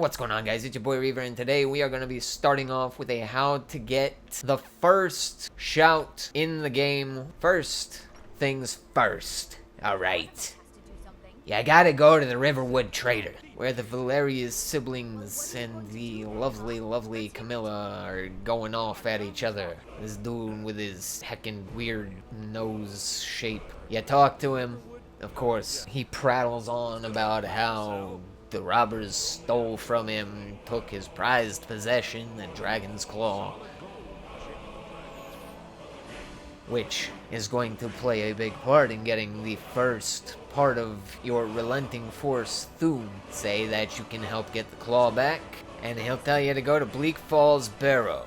What's going on, guys? It's your boy Reaver, and today we are going to be starting off with a how to get the first shout in the game. First things first. Alright. You gotta go to the Riverwood Trader, where the Valeria's siblings and the lovely Camilla are going off at each other. This dude with his heckin' weird nose shape. You talk to him, of course. He prattles on about how the robbers stole from him, took his prized possession, the Dragon's Claw, which is going to play a big part in getting the first part of your Unrelenting Force, Thu'um. Say that you can help get the claw back, and he'll tell you to go to Bleak Falls Barrow.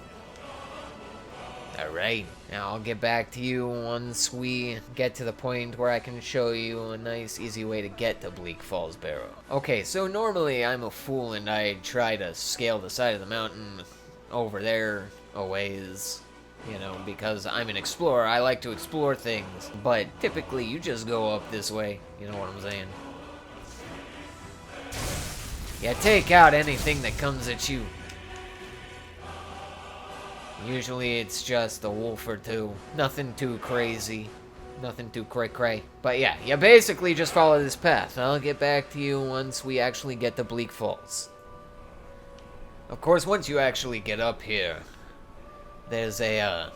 Alright, now I'll get back to you once we get to the point where I can show you a nice, easy way to get to Bleak Falls Barrow. Okay, so normally I'm a fool and I try to scale the side of the mountain over there a ways, you know, because I'm an explorer. I like to explore things, but typically you just go up this way, you know what I'm saying? Yeah, take out anything that comes at you. Usually it's just a wolf or two. Nothing too crazy. Nothing too cray-cray. But yeah, you basically just follow this path. I'll get back to you once we actually get to Bleak Falls. Of course, once you actually get up here, there's a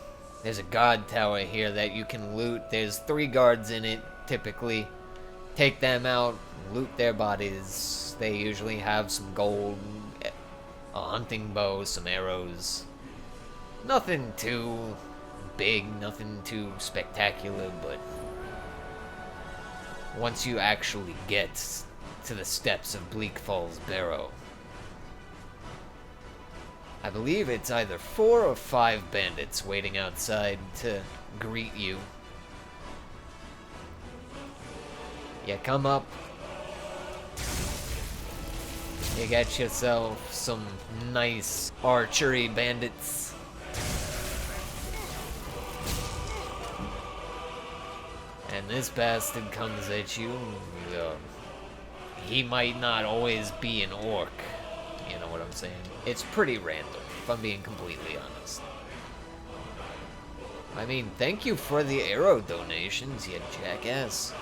guard tower here that you can loot. There's 3 guards in it, typically. Take them out, loot their bodies. They usually have some gold, a hunting bow, some arrows. Nothing too big, nothing too spectacular, but once you actually get to the steps of Bleak Falls Barrow, I believe it's either 4 or 5 bandits waiting outside to greet you. You come up, you get yourself some nice archery bandits. And this bastard comes at you. He might not always be an orc. You know what I'm saying? It's pretty random, if I'm being completely honest. I mean, thank you for the arrow donations, you jackass.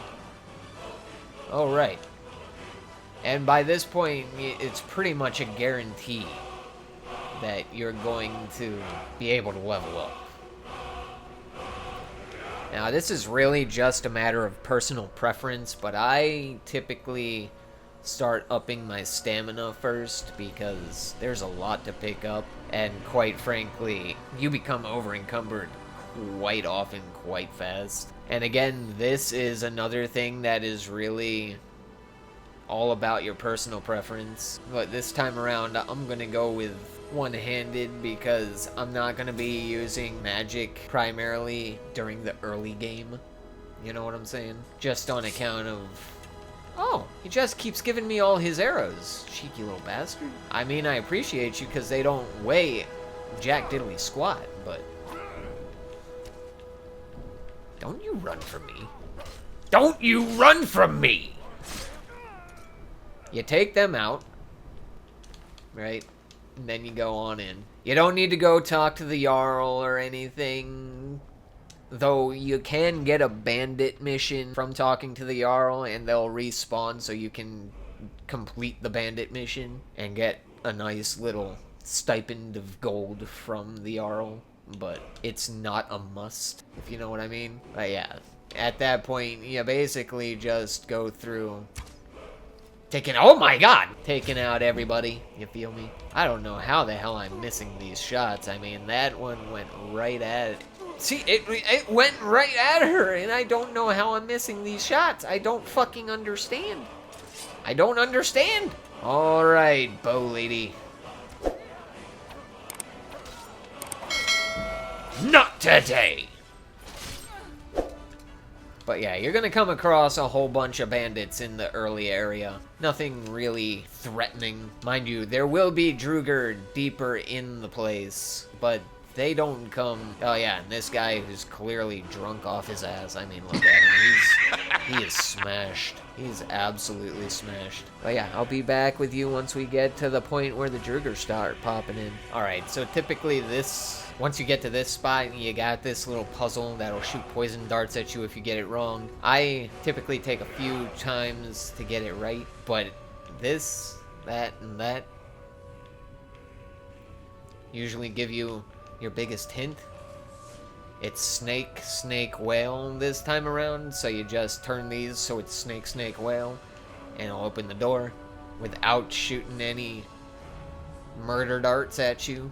Alright. And by this point, it's pretty much a guarantee that you're going to be able to level up. Now, this is really just a matter of personal preference, but I typically start upping my stamina first because there's a lot to pick up, and quite frankly, you become over-encumbered quite often, quite fast. And again, this is another thing that is really all about your personal preference, but this time around, I'm gonna go with one-handed because I'm not going to be using magic primarily during the early game. You know what I'm saying? Just on account of... Oh, he just keeps giving me all his arrows. Cheeky little bastard. I mean, I appreciate you because they don't weigh jack diddly squat, but... Don't you run from me. Don't you run from me! You take them out. Right? And then you go on in. You don't need to go talk to the Jarl or anything. Though you can get a bandit mission from talking to the Jarl, and they'll respawn so you can complete the bandit mission and get a nice little stipend of gold from the Jarl. But it's not a must, if you know what I mean. But yeah, at that point, you basically just go through... Oh my god! Taking out everybody, you feel me? I don't know how the hell I'm missing these shots. I mean, that one went right at it. See, it went right at her, and I don't know how I'm missing these shots. I don't fucking understand. I don't understand. Alright, bow lady. Not today! But yeah, you're gonna come across a whole bunch of bandits in the early area. Nothing really threatening. Mind you, there will be Druger deeper in the place, but They don't come... Oh, yeah, and this guy who's clearly drunk off his ass. I mean, look at him. He is smashed. He's absolutely smashed. But yeah, I'll be back with you once we get to the point where the Druger start popping in. Alright, so typically this... Once you get to this spot, you got this little puzzle that'll shoot poison darts at you if you get it wrong. I typically take a few times to get it right, but this, that, and that usually give you your biggest hint. It's snake, snake, whale this time around, so you just turn these so it's snake, snake, whale, and it'll open the door without shooting any murder darts at you.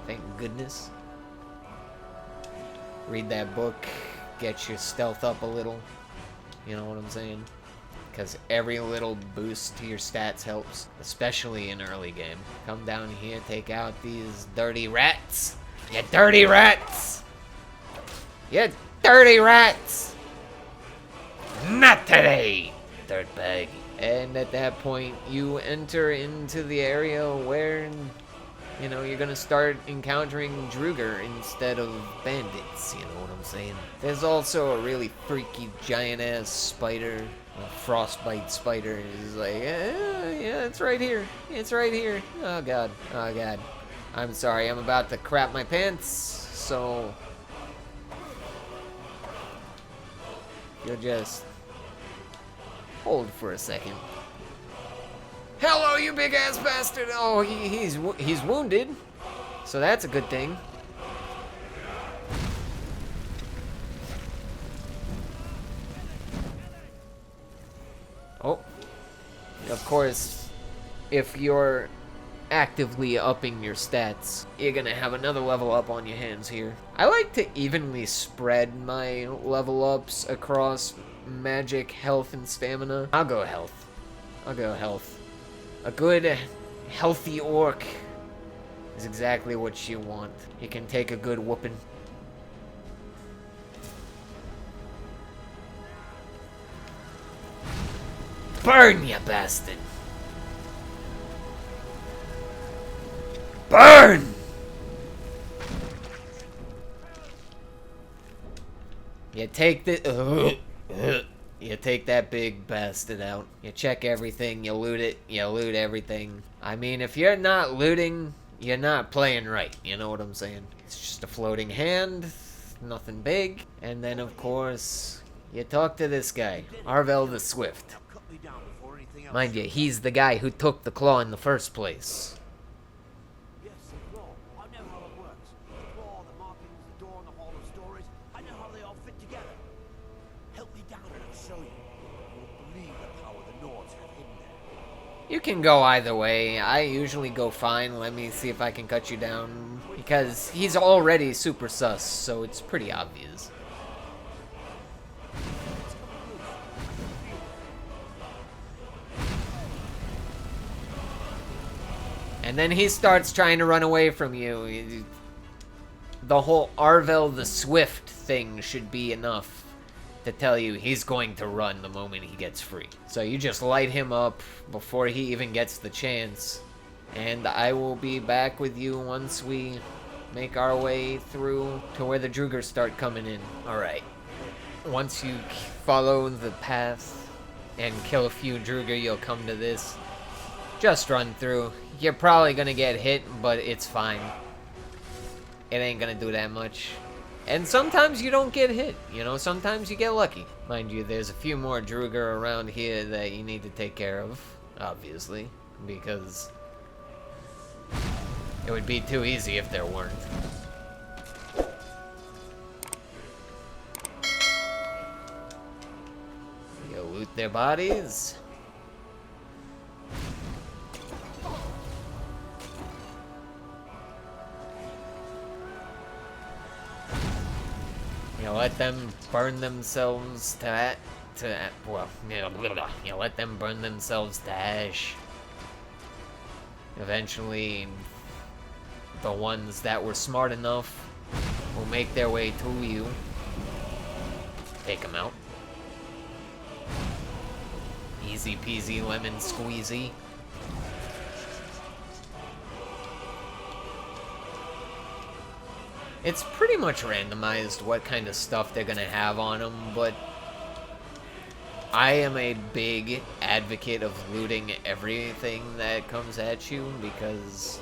Thank goodness. Read that book, get your stealth up a little, you know what I'm saying? Because every little boost to your stats helps, especially in early game. Come down here, take out these dirty rats. You dirty rats! You dirty rats! Not today, dirtbag. And at that point, you enter into the area where, you know, you're gonna start encountering Druger instead of bandits, you know what I'm saying? There's also a really freaky giant-ass spider. A frostbite spider is like, yeah, it's right here. It's right here. Oh, God. Oh, God. I'm sorry. I'm about to crap my pants, so... You'll just... hold for a second. Hello, you big-ass bastard! Oh, he's wounded. So that's a good thing. Oh, of course, if you're actively upping your stats, you're gonna have another level up on your hands here. I like to evenly spread my level ups across magic, health, and stamina. I'll go health. I'll go health. A good, healthy orc is exactly what you want. You can take a good whooping. Burn, you bastard! Burn! You take the... You take that big bastard out. You check everything, you loot it, you loot everything. I mean, if you're not looting, you're not playing right. You know what I'm saying? It's just a floating hand, nothing big. And then, of course, you talk to this guy, Arvel the Swift. Mind you, he's the guy who took the claw in the first place. Yes, the claw. I know how it works. The claw, the markings, the door, and the hall of stories. I know how they all fit together. Help me down and I'll show you. You'll believe the power the Nords have hidden there. You can go either way. I usually go fine. Let me see if I can cut you down. Because he's already super sus, so it's pretty obvious. And then he starts trying to run away from you. The whole Arvel the Swift thing should be enough to tell you he's going to run the moment he gets free. So you just light him up before he even gets the chance. And I will be back with you once we make our way through to where the Drugers start coming in. Alright. Once you follow the path and kill a few Druger, you'll come to this. Just run through. You're probably gonna get hit, but it's fine. It ain't gonna do that much. And sometimes you don't get hit, you know, sometimes you get lucky. Mind you, there's a few more Druger around here that you need to take care of, obviously, because it would be too easy if there weren't. You loot their bodies. You let them burn themselves you let them burn themselves to ash. Eventually, the ones that were smart enough will make their way to you. Take them out. Easy peasy lemon squeezy. It's pretty much randomized what kind of stuff they're gonna have on them, but I am a big advocate of looting everything that comes at you because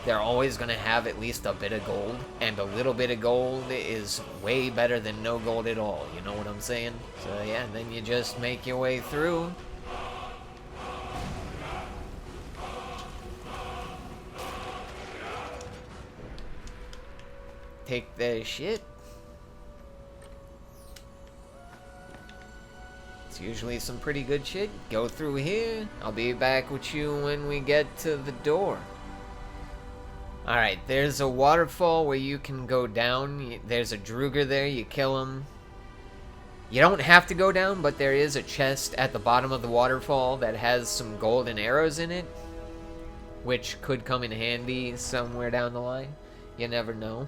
they're always gonna have at least a bit of gold, and a little bit of gold is way better than no gold at all, you know what I'm saying? So yeah, then you just make your way through. Take the shit. It's usually some pretty good shit. Go through here. I'll be back with you when we get to the door. Alright, there's a waterfall where you can go down. There's a Druger there. You kill him. You don't have to go down, but there is a chest at the bottom of the waterfall that has some golden arrows in it, which could come in handy somewhere down the line. You never know.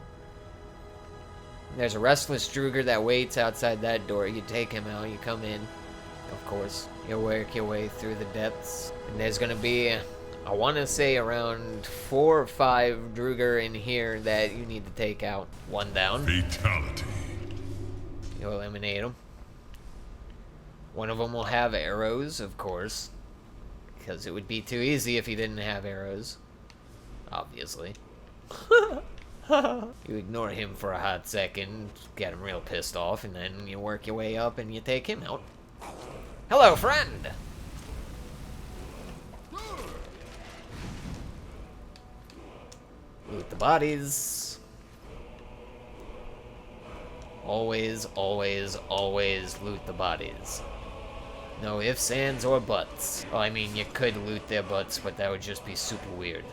There's a restless Druger that waits outside that door. You take him out, you come in. Of course, you work your way through the depths. And there's gonna be, I want to say, around 4 or 5 Druger in here that you need to take out. One down. Fatality. You eliminate them. One of them will have arrows, of course. Because it would be too easy if he didn't have arrows. Obviously. You ignore him for a hot second, get him real pissed off, and then you work your way up and you take him out. Hello, friend! Loot the bodies. Always, always, always loot the bodies. No ifs, ands, or buts. Well, I mean, you could loot their butts, but that would just be super weird.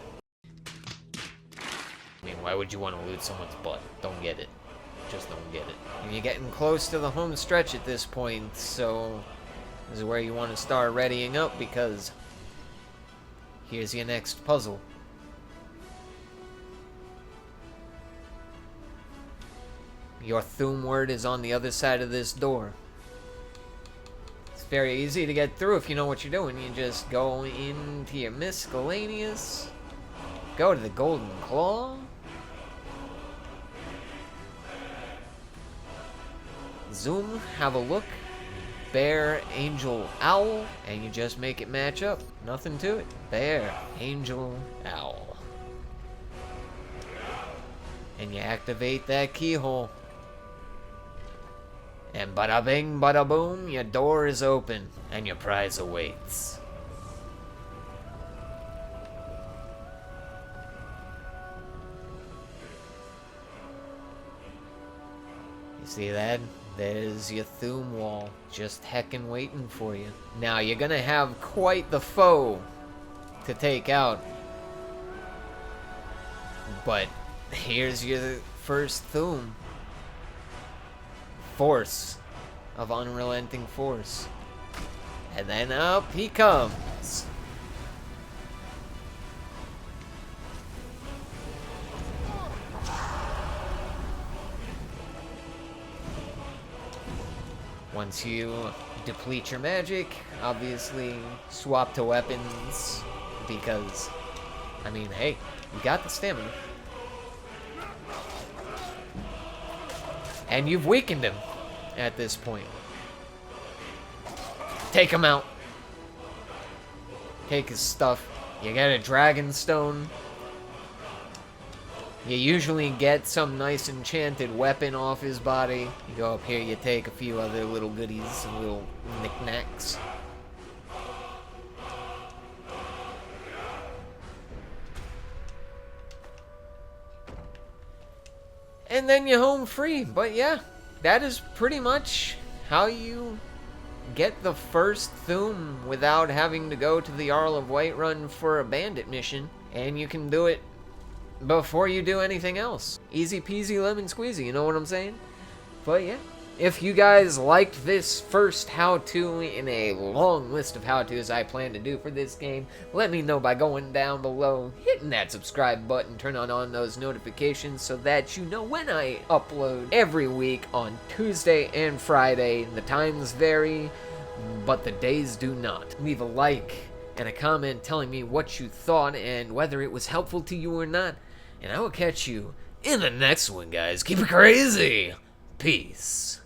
I mean, why would you want to loot someone's butt? Don't get it. Just don't get it. And you're getting close to the home stretch at this point, so this is where you want to start readying up, because here's your next puzzle. Your Thu'um word is on the other side of this door. It's very easy to get through if you know what you're doing. You just go into your miscellaneous, go to the Golden Claw, zoom, have a look, bear, angel, owl, and you just make it match up. Nothing to it. Bear, angel, owl. And you activate that keyhole. And bada bing, bada boom, your door is open, and your prize awaits. You see that? There's your Thu'um wall, just heckin' waiting for you. Now, you're gonna have quite the foe to take out. But here's your first Thu'um. Force of Unrelenting Force. And then up he comes. Once you deplete your magic, obviously swap to weapons, because, I mean, hey, you got the stamina. And you've weakened him at this point. Take him out. Take his stuff. You get a dragon stone. You usually get some nice enchanted weapon off his body. You go up here, you take a few other little goodies, some little knickknacks. And then you're home free. But yeah, that is pretty much how you get the first Thu'um without having to go to the Jarl of Whiterun for a bandit mission. And you can do it before you do anything else. Easy peasy lemon squeezy, you know what I'm saying? But yeah, if you guys liked this first how-to in a long list of how-tos I plan to do for this game, let me know by going down below, hitting that subscribe button, turn on those notifications so that you know when I upload every week on Tuesday and Friday. The times vary, but the days do not. Leave a like and a comment telling me what you thought and whether it was helpful to you or not, and I will catch you in the next one, guys. Keep it crazy. Peace.